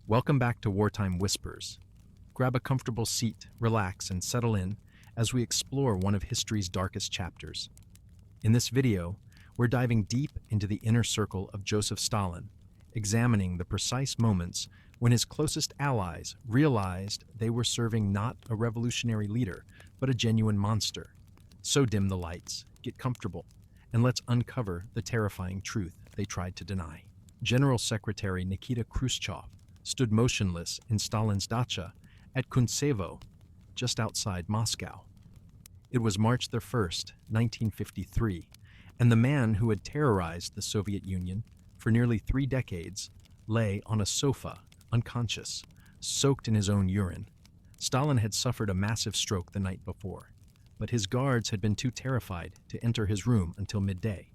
Welcome back to Wartime Whispers. Grab a comfortable seat, relax, and settle in as we explore one of history's darkest chapters. In this video, we're diving deep into the inner circle of Joseph Stalin, examining the precise moments when his closest allies realized they were serving not a revolutionary leader, but a genuine monster. So dim the lights, get comfortable, and let's uncover the terrifying truth they tried to deny. General Secretary Nikita Khrushchev stood motionless in Stalin's dacha at Kuntsevo, just outside Moscow. It was March the 1st, 1953, and the man who had terrorized the Soviet Union for nearly 3 decades lay on a sofa, unconscious, soaked in his own urine. Stalin had suffered a massive stroke the night before, but his guards had been too terrified to enter his room until midday.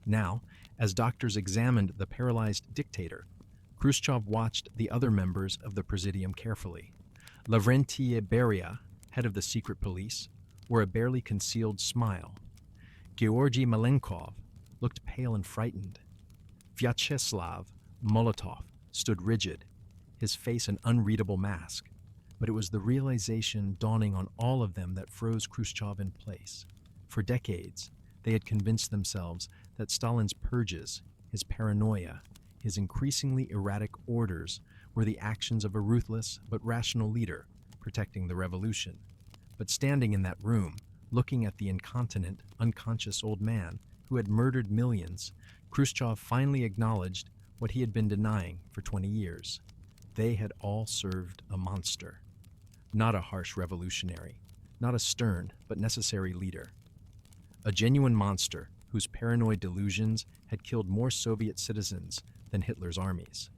Now, as doctors examined the paralyzed dictator, Khrushchev watched the other members of the Presidium carefully. Lavrentiy Beria, head of the secret police, wore a barely concealed smile. Georgy Malenkov looked pale and frightened. Vyacheslav Molotov stood rigid, his face an unreadable mask. But it was the realization dawning on all of them that froze Khrushchev in place. For decades, they had convinced themselves that Stalin's purges, his paranoia, his increasingly erratic orders were the actions of a ruthless but rational leader protecting the revolution. But standing in that room, looking at the incontinent, unconscious old man who had murdered millions, Khrushchev finally acknowledged what he had been denying for 20 years. They had all served a monster. Not a harsh revolutionary, not a stern but necessary leader. A genuine monster whose paranoid delusions had killed more Soviet citizens than Hitler's armies.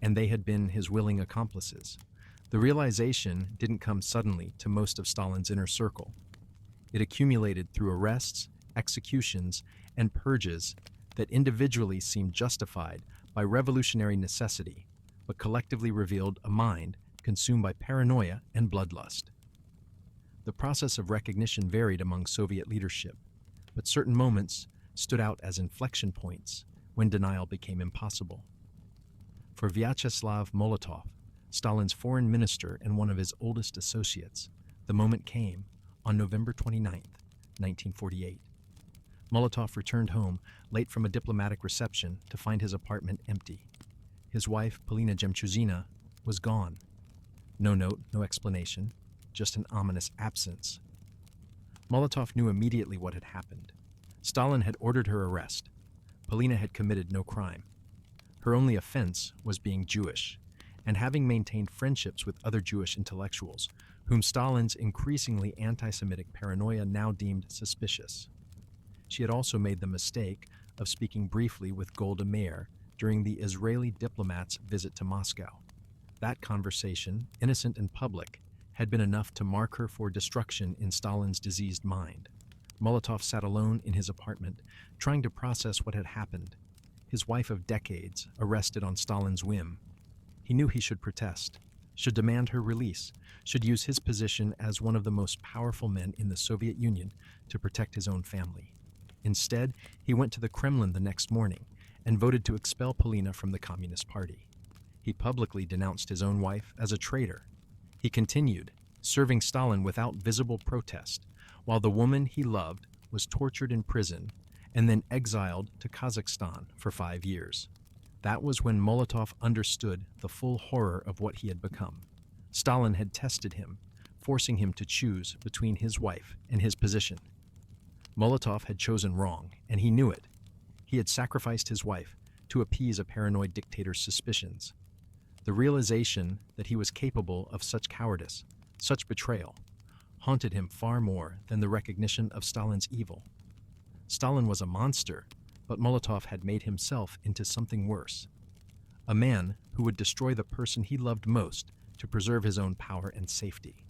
And they had been his willing accomplices. The realization didn't come suddenly to most of Stalin's inner circle. It accumulated through arrests, executions, and purges that individually seemed justified by revolutionary necessity, but collectively revealed a mind consumed by paranoia and bloodlust. The process of recognition varied among Soviet leadership, but certain moments stood out as inflection points when denial became impossible. For Vyacheslav Molotov, Stalin's foreign minister and one of his oldest associates, the moment came on November 29, 1948. Molotov returned home late from a diplomatic reception to find his apartment empty. His wife, Polina Jemchuzina, was gone. No note, no explanation, just an ominous absence. Molotov knew immediately what had happened. Stalin had ordered her arrest. Polina had committed no crime. Her only offense was being Jewish, and having maintained friendships with other Jewish intellectuals, whom Stalin's increasingly anti-Semitic paranoia now deemed suspicious. She had also made the mistake of speaking briefly with Golda Meir during the Israeli diplomat's visit to Moscow. That conversation, innocent and public, had been enough to mark her for destruction in Stalin's diseased mind. Molotov sat alone in his apartment, trying to process what had happened. His wife of decades, arrested on Stalin's whim. He knew he should protest, should demand her release, should use his position as one of the most powerful men in the Soviet Union to protect his own family. Instead, he went to the Kremlin the next morning and voted to expel Polina from the Communist Party. He publicly denounced his own wife as a traitor. He continued, serving Stalin without visible protest, while the woman he loved was tortured in prison and then exiled to Kazakhstan for 5 years. That was when Molotov understood the full horror of what he had become. Stalin had tested him, forcing him to choose between his wife and his position. Molotov had chosen wrong, and he knew it. He had sacrificed his wife to appease a paranoid dictator's suspicions. The realization that he was capable of such cowardice, such betrayal, haunted him far more than the recognition of Stalin's evil. Stalin was a monster, but Molotov had made himself into something worse. A man who would destroy the person he loved most to preserve his own power and safety.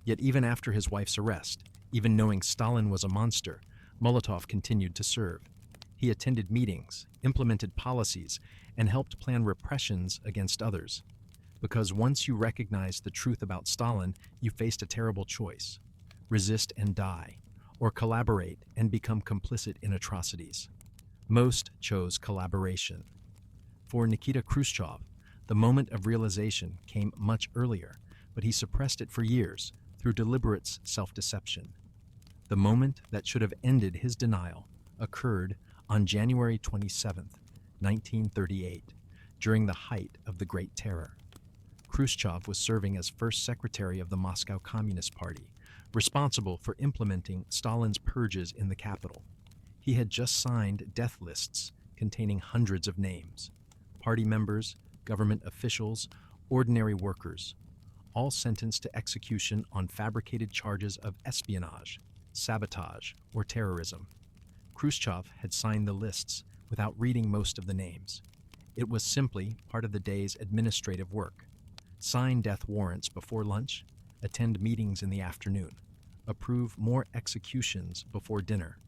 Yet even after his wife's arrest, even knowing Stalin was a monster, Molotov continued to serve. He attended meetings, implemented policies, and helped plan repressions against others. Because once you recognized the truth about Stalin, you faced a terrible choice: resist and die, or collaborate and become complicit in atrocities. Most chose collaboration. For Nikita Khrushchev, The moment of realization came much earlier, but he suppressed it for years through deliberate self-deception. The moment that should have ended his denial occurred on January 27, 1938, during the height of the Great Terror. Khrushchev was serving as first secretary of the Moscow Communist Party, responsible for implementing Stalin's purges in the capital. He had just signed death lists containing hundreds of names: party members, government officials, ordinary workers, all sentenced to execution on fabricated charges of espionage, sabotage, or terrorism. Khrushchev had signed the lists without reading most of the names. It was simply part of the day's administrative work. Sign death warrants before lunch, attend meetings in the afternoon, approve more executions before dinner.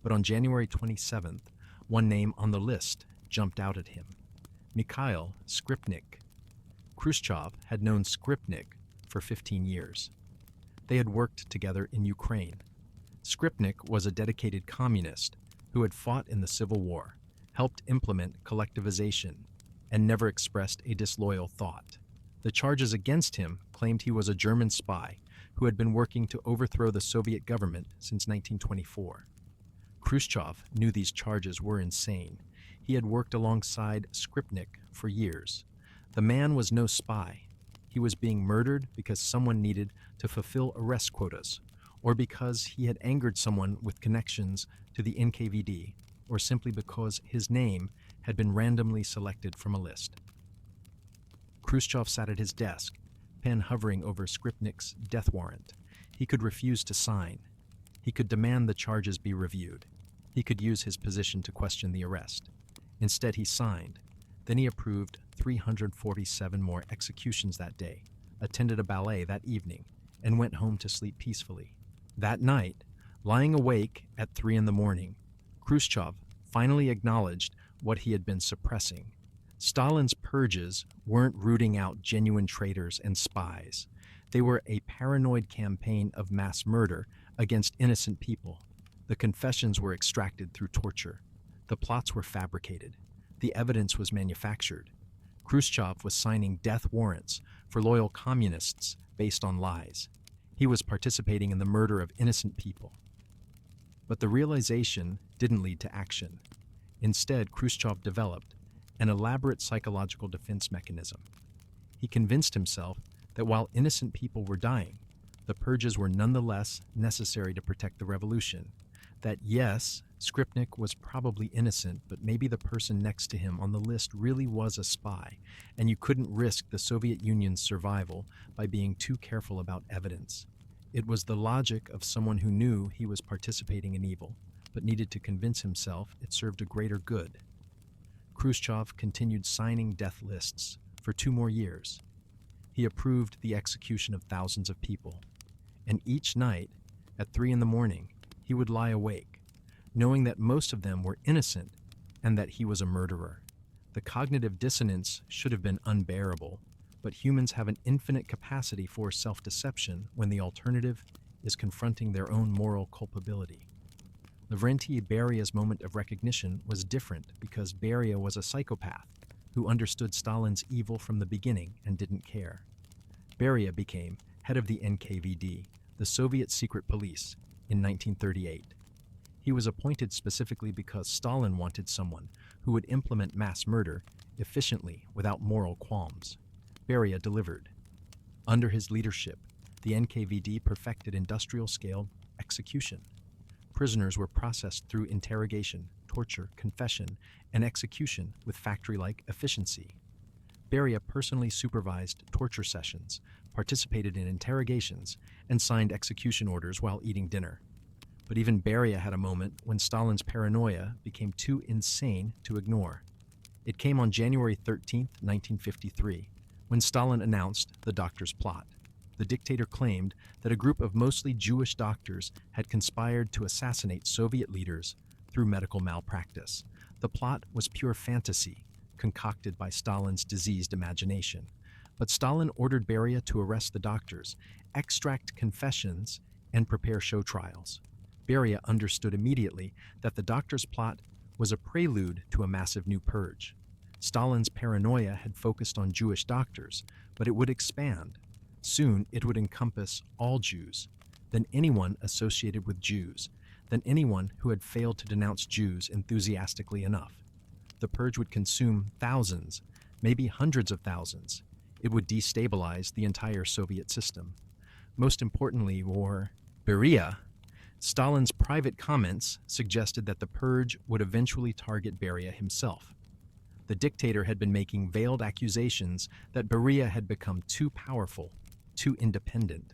But on January 27th, one name on the list jumped out at him: Mikhail Skripnik. Khrushchev had known Skripnik for 15 years. They had worked together in Ukraine. Skripnik was a dedicated communist who had fought in the Civil War, helped implement collectivization, and never expressed a disloyal thought. The charges against him claimed he was a German spy who had been working to overthrow the Soviet government since 1924. Khrushchev knew these charges were insane. He had worked alongside Skripnik for years. The man was no spy. He was being murdered because someone needed to fulfill arrest quotas, or because he had angered someone with connections to the NKVD, or simply because his name had been randomly selected from a list. Khrushchev sat at his desk, pen hovering over Skripnik's death warrant. He could refuse to sign. He could demand the charges be reviewed. He could use his position to question the arrest. Instead, he signed. Then he approved 347 more executions that day, attended a ballet that evening, and went home to sleep peacefully. That night, lying awake at 3 a.m, Khrushchev finally acknowledged what he had been suppressing. Stalin's purges weren't rooting out genuine traitors and spies. They were a paranoid campaign of mass murder against innocent people. The confessions were extracted through torture. The plots were fabricated. The evidence was manufactured. Khrushchev was signing death warrants for loyal communists based on lies. He was participating in the murder of innocent people. But the realization didn't lead to action. Instead, Khrushchev developed an elaborate psychological defense mechanism. He convinced himself that while innocent people were dying, the purges were nonetheless necessary to protect the revolution. That yes, Skripnik was probably innocent, but maybe the person next to him on the list really was a spy, and you couldn't risk the Soviet Union's survival by being too careful about evidence. It was the logic of someone who knew he was participating in evil, but needed to convince himself it served a greater good. Khrushchev continued signing death lists for 2 more years. He approved the execution of thousands of people, and each night, at 3 a.m, he would lie awake, knowing that most of them were innocent and that he was a murderer. The cognitive dissonance should have been unbearable, but humans have an infinite capacity for self-deception when the alternative is confronting their own moral culpability. Lavrentiy Beria's moment of recognition was different because Beria was a psychopath who understood Stalin's evil from the beginning and didn't care. Beria became head of the NKVD, the Soviet secret police, in 1938. He was appointed specifically because Stalin wanted someone who would implement mass murder efficiently without moral qualms. Beria delivered. Under his leadership, the NKVD perfected industrial-scale execution. Prisoners were processed through interrogation, torture, confession, and execution with factory-like efficiency. Beria personally supervised torture sessions, participated in interrogations, and signed execution orders while eating dinner. But even Beria had a moment when Stalin's paranoia became too insane to ignore. It came on January 13, 1953, when Stalin announced the doctor's plot. The dictator claimed that a group of mostly Jewish doctors had conspired to assassinate Soviet leaders through medical malpractice. The plot was pure fantasy, concocted by Stalin's diseased imagination. But Stalin ordered Beria to arrest the doctors, extract confessions, and prepare show trials. Beria understood immediately that the doctor's plot was a prelude to a massive new purge. Stalin's paranoia had focused on Jewish doctors, but it would expand. Soon, it would encompass all Jews, then anyone associated with Jews, then anyone who had failed to denounce Jews enthusiastically enough. The purge would consume thousands, maybe hundreds of thousands. It would destabilize the entire Soviet system. Most importantly, Beria. Stalin's private comments suggested that the purge would eventually target Beria himself. The dictator had been making veiled accusations that Beria had become too powerful, too independent.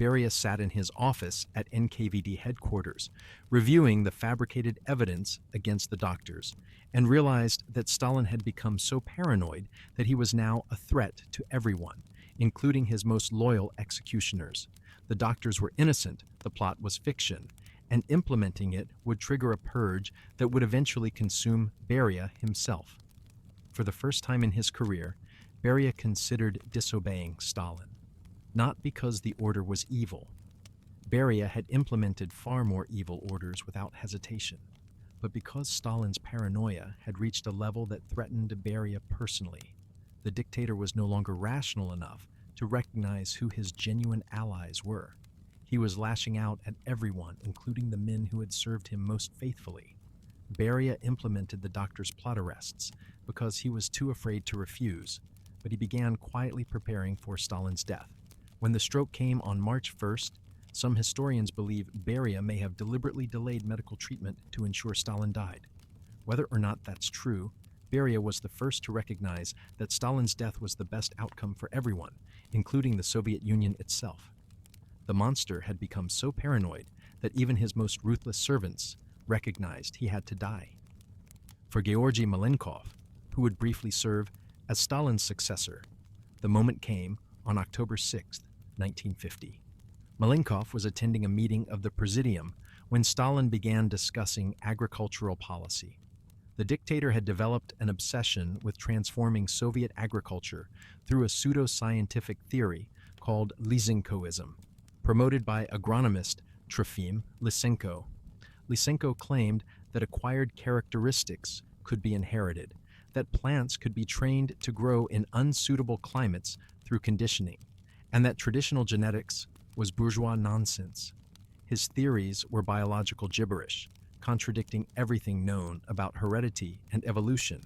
Beria sat in his office at NKVD headquarters, reviewing the fabricated evidence against the doctors, and realized that Stalin had become so paranoid that he was now a threat to everyone, including his most loyal executioners. The doctors were innocent, the plot was fiction, and implementing it would trigger a purge that would eventually consume Beria himself. For the first time in his career, Beria considered disobeying Stalin. Not because the order was evil. Beria had implemented far more evil orders without hesitation, but because Stalin's paranoia had reached a level that threatened Beria personally. The dictator was no longer rational enough to recognize who his genuine allies were. He was lashing out at everyone, including the men who had served him most faithfully. Beria implemented the doctor's plot arrests because he was too afraid to refuse, but he began quietly preparing for Stalin's death. When the stroke came on March 1st, some historians believe Beria may have deliberately delayed medical treatment to ensure Stalin died. Whether or not that's true, Beria was the first to recognize that Stalin's death was the best outcome for everyone, including the Soviet Union itself. The monster had become so paranoid that even his most ruthless servants recognized he had to die. For Georgy Malenkov, who would briefly serve as Stalin's successor, the moment came on October 6, 1950. Malenkov was attending a meeting of the Presidium when Stalin began discussing agricultural policy. The dictator had developed an obsession with transforming Soviet agriculture through a pseudo-scientific theory called Lysenkoism, promoted by agronomist Trofim Lysenko. Lysenko claimed that acquired characteristics could be inherited, that plants could be trained to grow in unsuitable climates through conditioning, and that traditional genetics was bourgeois nonsense. His theories were biological gibberish, contradicting everything known about heredity and evolution.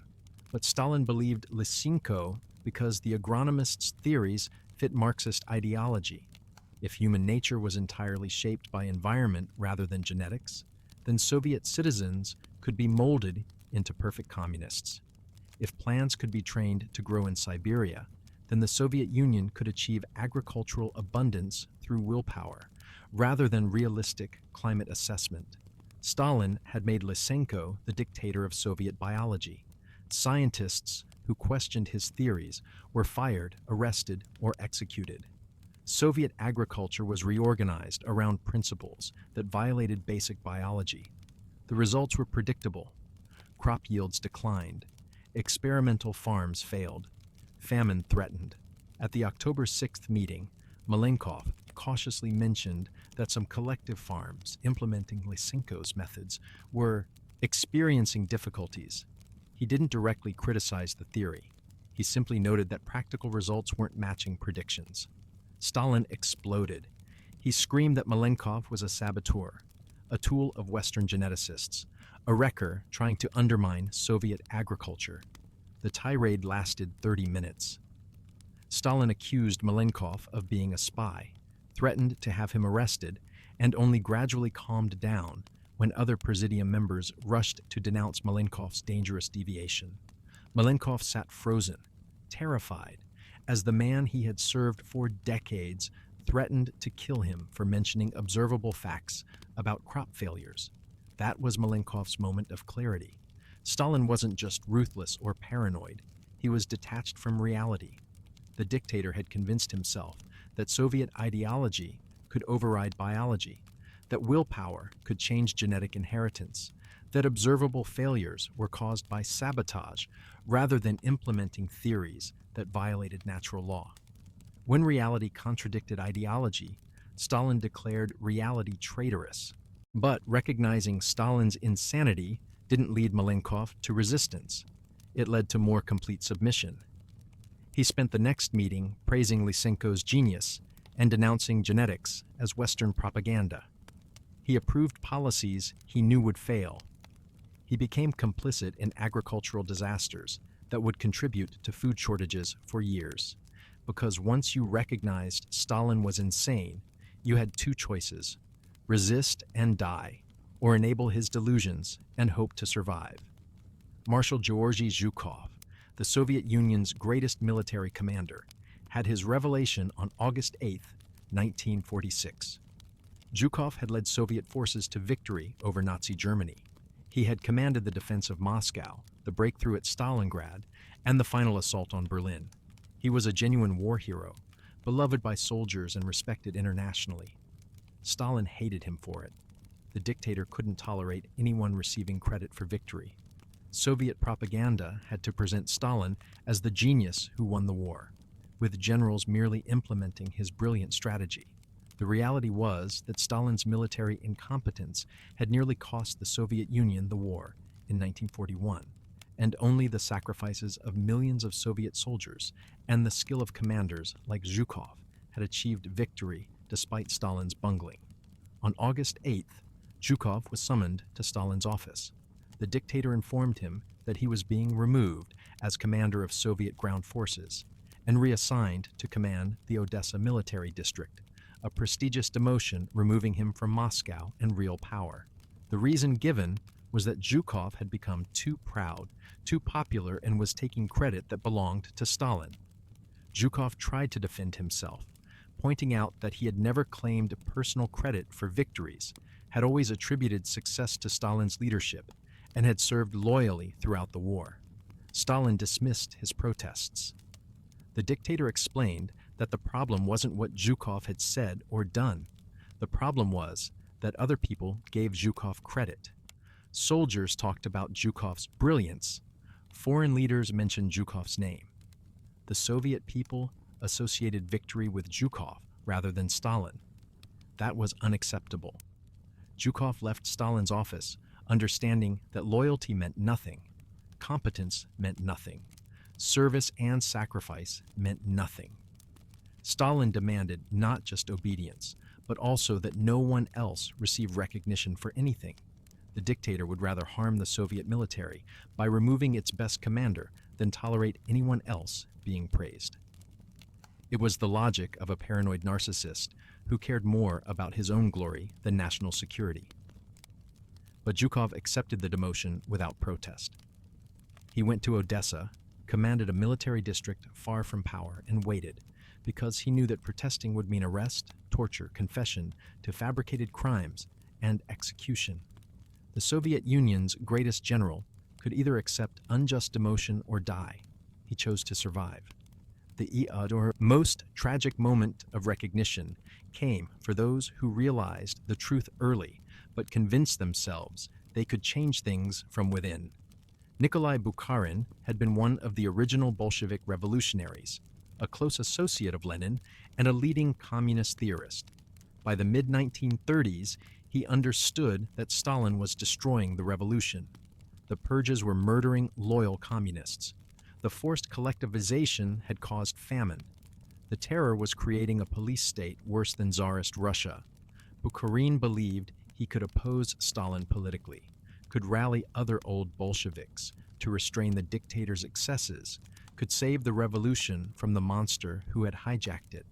But Stalin believed Lysenko because the agronomist's theories fit Marxist ideology. If human nature was entirely shaped by environment rather than genetics, then Soviet citizens could be molded into perfect communists. If plants could be trained to grow in Siberia, then the Soviet Union could achieve agricultural abundance through willpower, rather than realistic climate assessment. Stalin had made Lysenko the dictator of Soviet biology. Scientists who questioned his theories were fired, arrested, or executed. Soviet agriculture was reorganized around principles that violated basic biology. The results were predictable. Crop yields declined. Experimental farms failed. Famine threatened. At the October 6th meeting, Malenkov cautiously mentioned that some collective farms implementing Lysenko's methods were experiencing difficulties. He didn't directly criticize the theory. He simply noted that practical results weren't matching predictions. Stalin exploded. He screamed that Malenkov was a saboteur, a tool of Western geneticists, a wrecker trying to undermine Soviet agriculture. The tirade lasted 30 minutes. Stalin accused Malenkov of being a spy, threatened to have him arrested, and only gradually calmed down when other Presidium members rushed to denounce Malenkov's dangerous deviation. Malenkov sat frozen, terrified, as the man he had served for decades threatened to kill him for mentioning observable facts about crop failures. That was Malenkov's moment of clarity. Stalin wasn't just ruthless or paranoid. He was detached from reality. The dictator had convinced himself that Soviet ideology could override biology, that willpower could change genetic inheritance, that observable failures were caused by sabotage rather than implementing theories that violated natural law. When reality contradicted ideology, Stalin declared reality traitorous. But recognizing Stalin's insanity didn't lead Malenkov to resistance. it led to more complete submission. He spent the next meeting praising Lysenko's genius and denouncing genetics as Western propaganda. He approved policies he knew would fail. He became complicit in agricultural disasters that would contribute to food shortages for years. Because once you recognized Stalin was insane, you had two choices: resist and die, or enable his delusions and hope to survive. Marshal Georgy Zhukov, the Soviet Union's greatest military commander, had his revelation on August 8, 1946. Zhukov had led Soviet forces to victory over Nazi Germany. He had commanded the defense of Moscow, the breakthrough at Stalingrad, and the final assault on Berlin. He was a genuine war hero, beloved by soldiers and respected internationally. Stalin hated him for it. The dictator couldn't tolerate anyone receiving credit for victory. Soviet propaganda had to present Stalin as the genius who won the war, with generals merely implementing his brilliant strategy. The reality was that Stalin's military incompetence had nearly cost the Soviet Union the war in 1941, and only the sacrifices of millions of Soviet soldiers and the skill of commanders like Zhukov had achieved victory despite Stalin's bungling. On August 8th, Zhukov was summoned to Stalin's office. The dictator informed him that he was being removed as commander of Soviet ground forces and reassigned to command the Odessa military district, a prestigious demotion removing him from Moscow and real power. The reason given was that Zhukov had become too proud, too popular, and was taking credit that belonged to Stalin. Zhukov tried to defend himself, pointing out that he had never claimed personal credit for victories, had always attributed success to Stalin's leadership, and had served loyally throughout the war. Stalin dismissed his protests. The dictator explained that the problem wasn't what Zhukov had said or done. The problem was that other people gave Zhukov credit. Soldiers talked about Zhukov's brilliance. Foreign leaders mentioned Zhukov's name. The Soviet people associated victory with Zhukov rather than Stalin. That was unacceptable. Zhukov left Stalin's office, understanding that loyalty meant nothing, competence meant nothing, service and sacrifice meant nothing. Stalin demanded not just obedience, but also that no one else receive recognition for anything. The dictator would rather harm the Soviet military by removing its best commander than tolerate anyone else being praised. It was the logic of a paranoid narcissist who cared more about his own glory than national security. But Zhukov accepted the demotion without protest. He went to Odessa, commanded a military district far from power, and waited, because he knew that protesting would mean arrest, torture, confession to fabricated crimes, and execution. The Soviet Union's greatest general could either accept unjust demotion or die. He chose to survive. The or most tragic moment of recognition came for those who realized the truth early, but convinced themselves they could change things from within. Nikolai Bukharin had been one of the original Bolshevik revolutionaries, a close associate of Lenin, and a leading communist theorist. By the mid-1930s, he understood that Stalin was destroying the revolution. The purges were murdering loyal communists. The forced collectivization had caused famine. The terror was creating a police state worse than Tsarist Russia. Bukharin believed he could oppose Stalin politically, could rally other old Bolsheviks to restrain the dictator's excesses, could save the revolution from the monster who had hijacked it.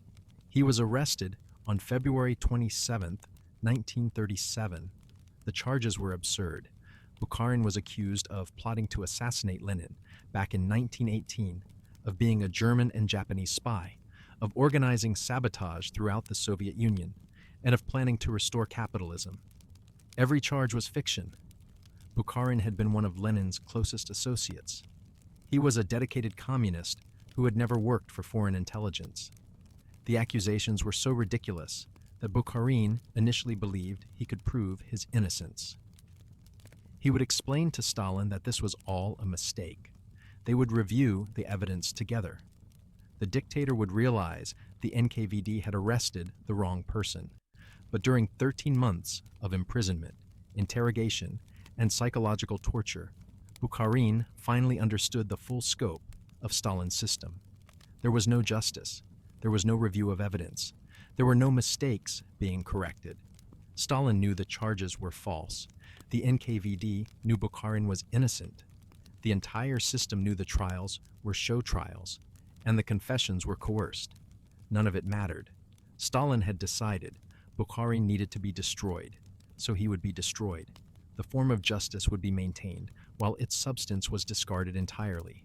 He was arrested on February 27, 1937. The charges were absurd. Bukharin was accused of plotting to assassinate Lenin back in 1918, of being a German and Japanese spy, of organizing sabotage throughout the Soviet Union, and of planning to restore capitalism. Every charge was fiction. Bukharin had been one of Lenin's closest associates. He was a dedicated communist who had never worked for foreign intelligence. The accusations were so ridiculous that Bukharin initially believed he could prove his innocence. He would explain to Stalin that this was all a mistake. They would review the evidence together. The dictator would realize the NKVD had arrested the wrong person. But during 13 months of imprisonment, interrogation, and psychological torture, Bukharin finally understood the full scope of Stalin's system. There was no justice. There was no review of evidence. There were no mistakes being corrected. Stalin knew the charges were false. The NKVD knew Bukharin was innocent. The entire system knew the trials were show trials, and the confessions were coerced. None of it mattered. Stalin had decided Bukharin needed to be destroyed, so he would be destroyed. The form of justice would be maintained, while its substance was discarded entirely.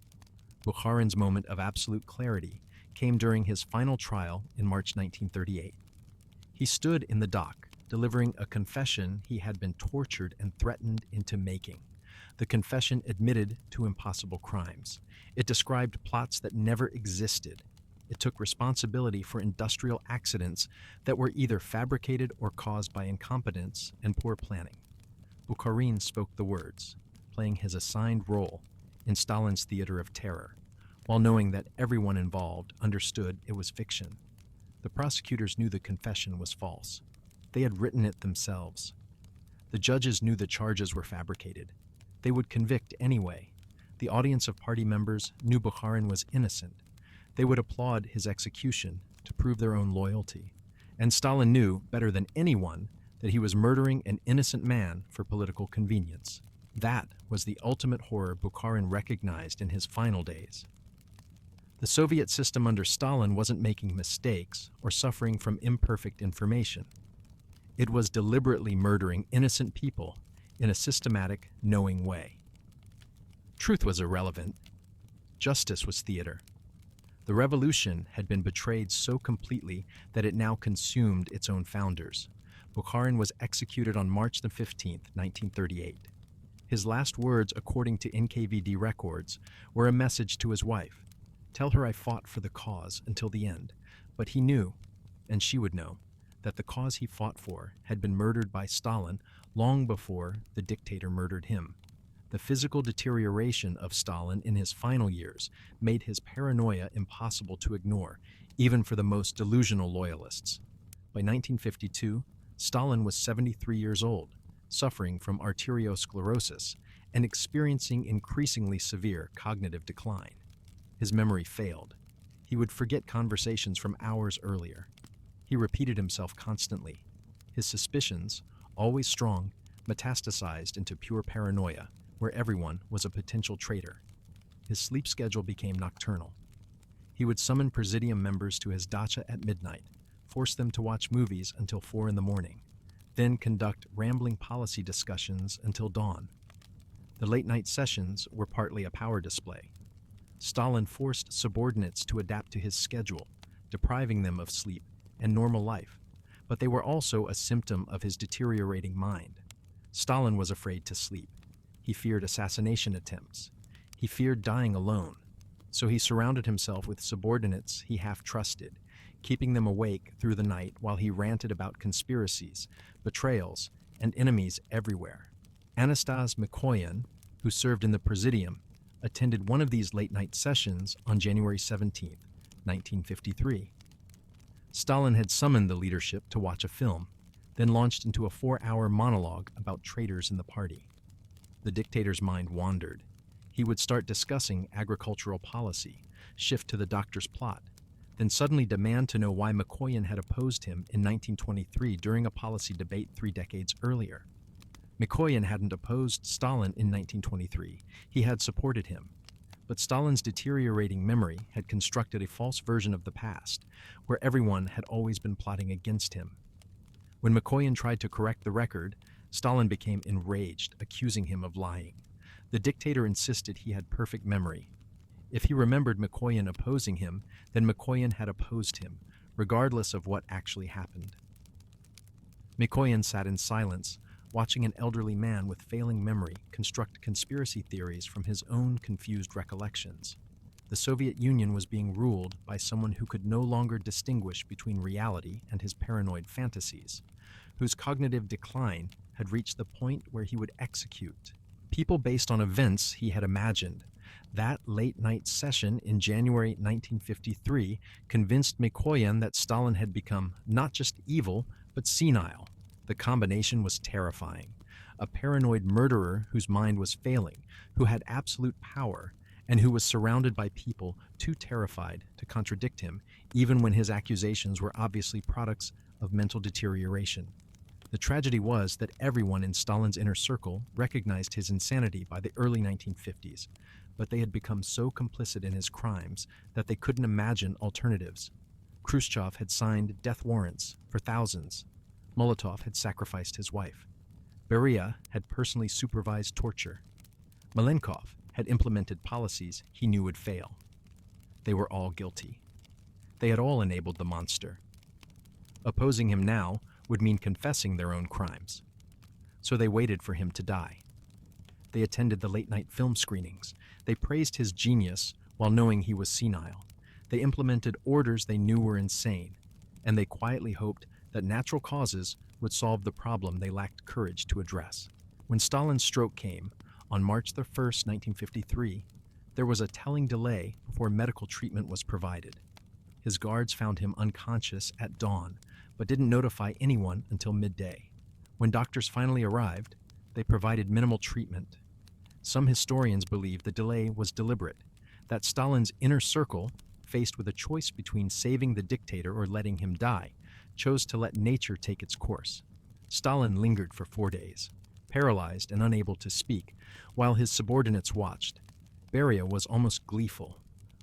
Bukharin's moment of absolute clarity came during his final trial in March 1938. He stood in the dock, delivering a confession he had been tortured and threatened into making. The confession admitted to impossible crimes. It described plots that never existed. It took responsibility for industrial accidents that were either fabricated or caused by incompetence and poor planning. Bukharin spoke the words, playing his assigned role in Stalin's theater of terror, while knowing that everyone involved understood it was fiction. The prosecutors knew the confession was false. They had written it themselves. The judges knew the charges were fabricated. They would convict anyway. The audience of party members knew Bukharin was innocent. They would applaud his execution to prove their own loyalty. And Stalin knew, better than anyone, that he was murdering an innocent man for political convenience. That was the ultimate horror Bukharin recognized in his final days. The Soviet system under Stalin wasn't making mistakes or suffering from imperfect information. It was deliberately murdering innocent people in a systematic, knowing way. Truth was irrelevant. Justice was theater. The revolution had been betrayed so completely that it now consumed its own founders. Bukharin was executed on March 15, 1938. His last words, according to NKVD records, were a message to his wife. "Tell her I fought for the cause until the end." But he knew, and she would know, that the cause he fought for had been murdered by Stalin long before the dictator murdered him. The physical deterioration of Stalin in his final years made his paranoia impossible to ignore, even for the most delusional loyalists. By 1952, Stalin was 73 years old, suffering from arteriosclerosis and experiencing increasingly severe cognitive decline. His memory failed. He would forget conversations from hours earlier. He repeated himself constantly. His suspicions, always strong, metastasized into pure paranoia, where everyone was a potential traitor. His sleep schedule became nocturnal. He would summon Presidium members to his dacha at midnight, force them to watch movies until 4 in the morning, then conduct rambling policy discussions until dawn. The late-night sessions were partly a power display. Stalin forced subordinates to adapt to his schedule, depriving them of sleep and normal life, but they were also a symptom of his deteriorating mind. Stalin was afraid to sleep. He feared assassination attempts. He feared dying alone, so he surrounded himself with subordinates he half-trusted, keeping them awake through the night while he ranted about conspiracies, betrayals, and enemies everywhere. Anastas Mikoyan, who served in the Presidium, attended one of these late-night sessions on January 17, 1953. Stalin had summoned the leadership to watch a film, then launched into a 4-hour monologue about traitors in the party. The dictator's mind wandered. He would start discussing agricultural policy, shift to the doctor's plot, then suddenly demand to know why Mikoyan had opposed him in 1923 during a policy debate 3 decades earlier. Mikoyan hadn't opposed Stalin in 1923. He had supported him. But Stalin's deteriorating memory had constructed a false version of the past, where everyone had always been plotting against him. When Mikoyan tried to correct the record, Stalin became enraged, accusing him of lying. The dictator insisted he had perfect memory. If he remembered Mikoyan opposing him, then Mikoyan had opposed him, regardless of what actually happened. Mikoyan sat in silence, watching an elderly man with failing memory construct conspiracy theories from his own confused recollections. The Soviet Union was being ruled by someone who could no longer distinguish between reality and his paranoid fantasies, whose cognitive decline had reached the point where he would execute people based on events he had imagined. That late-night session in January 1953 convinced Mikoyan that Stalin had become not just evil, but senile. The combination was terrifying. a paranoid murderer whose mind was failing, who had absolute power, and who was surrounded by people too terrified to contradict him, even when his accusations were obviously products of mental deterioration. The tragedy was that everyone in Stalin's inner circle recognized his insanity by the early 1950s, but they had become so complicit in his crimes that they couldn't imagine alternatives. Khrushchev had signed death warrants for thousands. Molotov had sacrificed his wife. Beria had personally supervised torture. Malenkov had implemented policies he knew would fail. They were all guilty. They had all enabled the monster. Opposing him now would mean confessing their own crimes. So they waited for him to die. They attended the late-night film screenings. They praised his genius while knowing he was senile. They implemented orders they knew were insane, and they quietly hoped that natural causes would solve the problem they lacked courage to address. When Stalin's stroke came, on March 1st, 1953, there was a telling delay before medical treatment was provided. His guards found him unconscious at dawn, but didn't notify anyone until midday. When doctors finally arrived, they provided minimal treatment. Some historians believe the delay was deliberate, that Stalin's inner circle, faced with a choice between saving the dictator or letting him die, chose to let nature take its course. Stalin lingered for 4 days, paralyzed and unable to speak, while his subordinates watched. Beria was almost gleeful,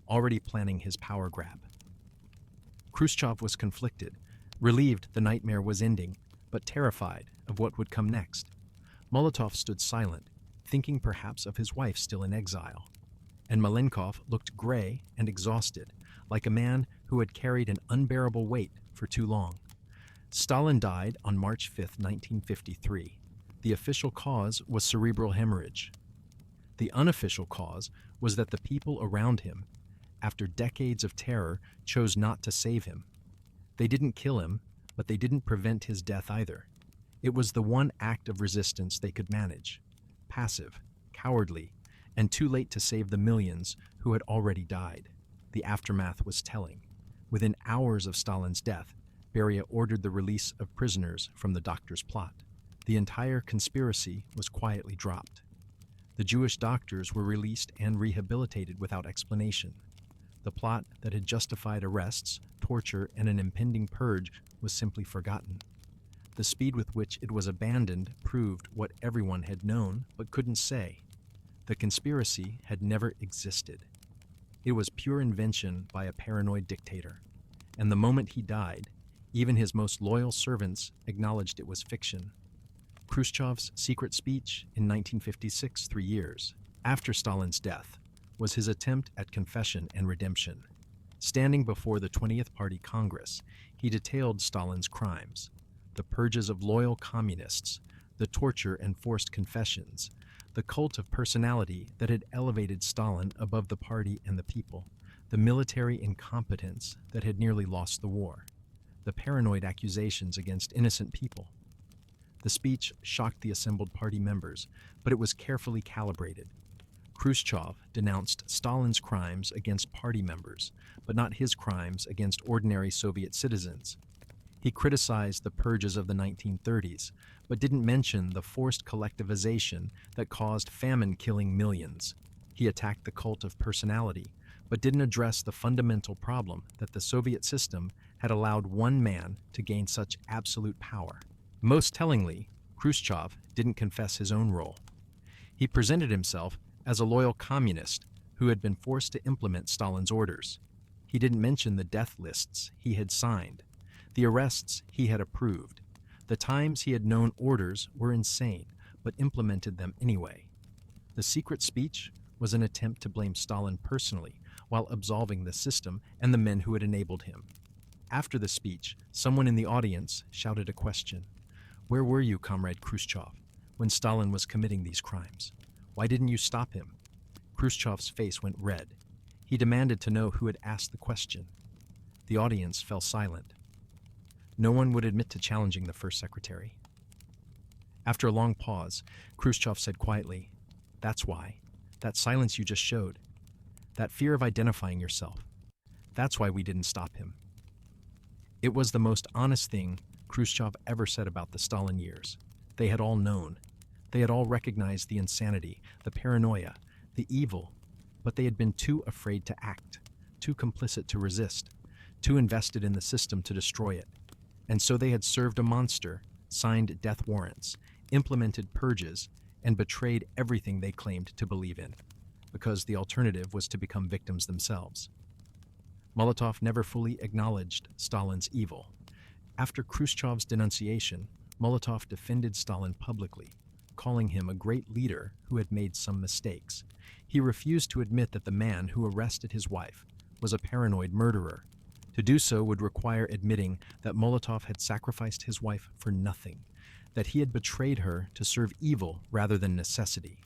already planning his power grab. Khrushchev was conflicted, relieved the nightmare was ending, but terrified of what would come next. Molotov stood silent, thinking perhaps of his wife still in exile. And Malenkov looked gray and exhausted, like a man who had carried an unbearable weight for too long. Stalin died on March 5, 1953. The official cause was cerebral hemorrhage. The unofficial cause was that the people around him, after decades of terror, chose not to save him. They didn't kill him, but they didn't prevent his death either. It was the one act of resistance they could manage. Passive, cowardly, and too late to save the millions who had already died. The aftermath was telling. Within hours of Stalin's death, Beria ordered the release of prisoners from the doctor's plot. The entire conspiracy was quietly dropped. The Jewish doctors were released and rehabilitated without explanation. The plot that had justified arrests, torture, and an impending purge was simply forgotten. The speed with which it was abandoned proved what everyone had known but couldn't say. The conspiracy had never existed. It was pure invention by a paranoid dictator. And the moment he died, even his most loyal servants acknowledged it was fiction. Khrushchev's secret speech in 1956, 3 years after Stalin's death, was his attempt at confession and redemption. Standing before the 20th Party Congress, he detailed Stalin's crimes: the purges of loyal communists, the torture and forced confessions, the cult of personality that had elevated Stalin above the party and the people, the military incompetence that had nearly lost the war, the paranoid accusations against innocent people. The speech shocked the assembled party members, but it was carefully calibrated. Khrushchev denounced Stalin's crimes against party members, but not his crimes against ordinary Soviet citizens. He criticized the purges of the 1930s, but didn't mention the forced collectivization that caused famine killing millions. He attacked the cult of personality, but didn't address the fundamental problem that the Soviet system had allowed one man to gain such absolute power. Most tellingly, Khrushchev didn't confess his own role. He presented himself as a loyal communist who had been forced to implement Stalin's orders. He didn't mention the death lists he had signed, the arrests he had approved, the times he had known orders were insane, but implemented them anyway. The secret speech was an attempt to blame Stalin personally, while absolving the system and the men who had enabled him. After the speech, someone in the audience shouted a question. "Where were you, Comrade Khrushchev, when Stalin was committing these crimes? Why didn't you stop him?" Khrushchev's face went red. He demanded to know who had asked the question. The audience fell silent. No one would admit to challenging the first secretary. After a long pause, Khrushchev said quietly, "That's why. That silence you just showed. That fear of identifying yourself. That's why we didn't stop him." It was the most honest thing Khrushchev ever said about the Stalin years. They had all known. They had all recognized the insanity, the paranoia, the evil, but they had been too afraid to act, too complicit to resist, too invested in the system to destroy it. And so they had served a monster, signed death warrants, implemented purges, and betrayed everything they claimed to believe in, because the alternative was to become victims themselves. Molotov never fully acknowledged Stalin's evil. After Khrushchev's denunciation, Molotov defended Stalin publicly, calling him a great leader who had made some mistakes. He refused to admit that the man who arrested his wife was a paranoid murderer. To do so would require admitting that Molotov had sacrificed his wife for nothing, that he had betrayed her to serve evil rather than necessity.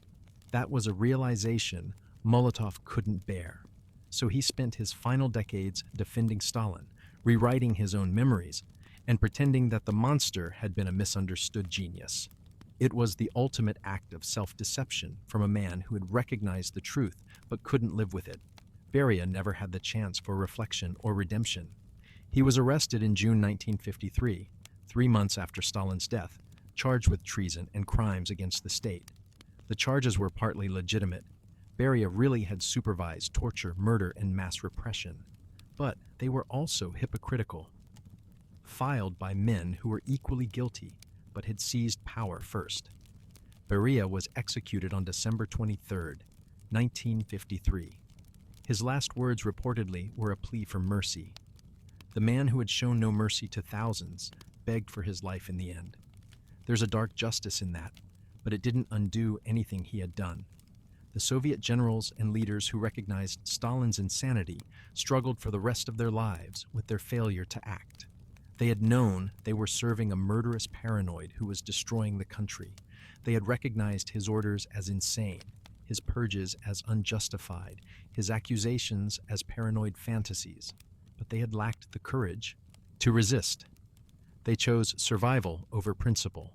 That was a realization Molotov couldn't bear. So he spent his final decades defending Stalin, rewriting his own memories, and pretending that the monster had been a misunderstood genius. It was the ultimate act of self-deception from a man who had recognized the truth but couldn't live with it. Beria never had the chance for reflection or redemption. He was arrested in June 1953, 3 months after Stalin's death, charged with treason and crimes against the state. The charges were partly legitimate. Beria really had supervised torture, murder, and mass repression. But they were also hypocritical, filed by men who were equally guilty but had seized power first. Beria was executed on December 23, 1953. His last words reportedly were a plea for mercy. The man who had shown no mercy to thousands begged for his life in the end. There's a dark justice in that, but it didn't undo anything he had done. The Soviet generals and leaders who recognized Stalin's insanity struggled for the rest of their lives with their failure to act. They had known they were serving a murderous paranoid who was destroying the country. They had recognized his orders as insane, his purges as unjustified, his accusations as paranoid fantasies, but they had lacked the courage to resist. They chose survival over principle,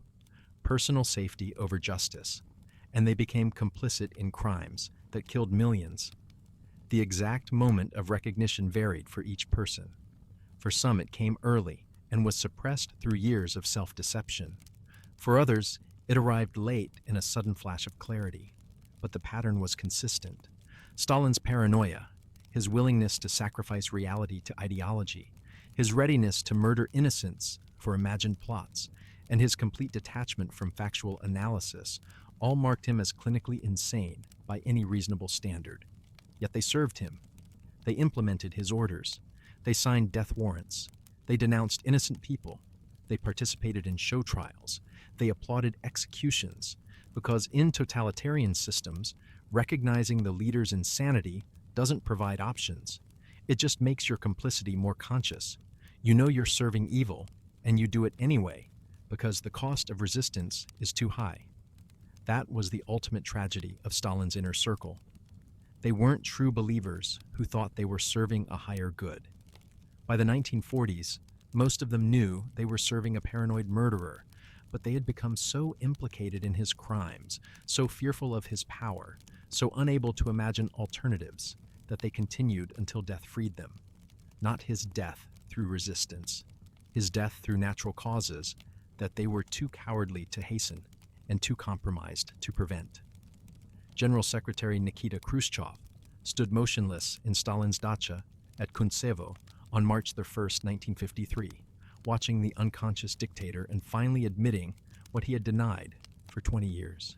personal safety over justice, and they became complicit in crimes that killed millions. The exact moment of recognition varied for each person. For some, it came early and was suppressed through years of self-deception. For others, it arrived late in a sudden flash of clarity. But the pattern was consistent. Stalin's paranoia, his willingness to sacrifice reality to ideology, his readiness to murder innocents for imagined plots, and his complete detachment from factual analysis all marked him as clinically insane by any reasonable standard. Yet they served him. They implemented his orders. They signed death warrants. They denounced innocent people. They participated in show trials. They applauded executions, because in totalitarian systems, recognizing the leader's insanity doesn't provide options. It just makes your complicity more conscious. You know you're serving evil, and you do it anyway, because the cost of resistance is too high. That was the ultimate tragedy of Stalin's inner circle. They weren't true believers who thought they were serving a higher good. By the 1940s, most of them knew they were serving a paranoid murderer, but they had become so implicated in his crimes, so fearful of his power, so unable to imagine alternatives, that they continued until death freed them. Not his death through resistance, his death through natural causes that they were too cowardly to hasten and too compromised to prevent. General Secretary Nikita Khrushchev stood motionless in Stalin's dacha at Kuntsevo on March 1, 1953, watching the unconscious dictator and finally admitting what he had denied for 20 years.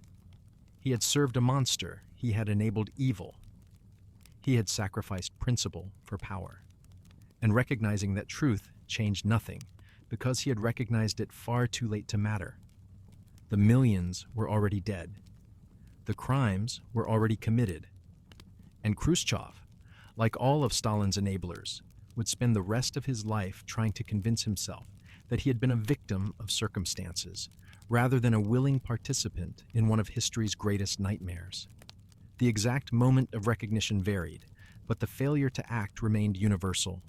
He had served a monster. He had enabled evil. He had sacrificed principle for power. And recognizing that truth changed nothing because he had recognized it far too late to matter. The millions were already dead. The crimes were already committed. And Khrushchev, like all of Stalin's enablers, would spend the rest of his life trying to convince himself that he had been a victim of circumstances, rather than a willing participant in one of history's greatest nightmares. The exact moment of recognition varied, but the failure to act remained universal.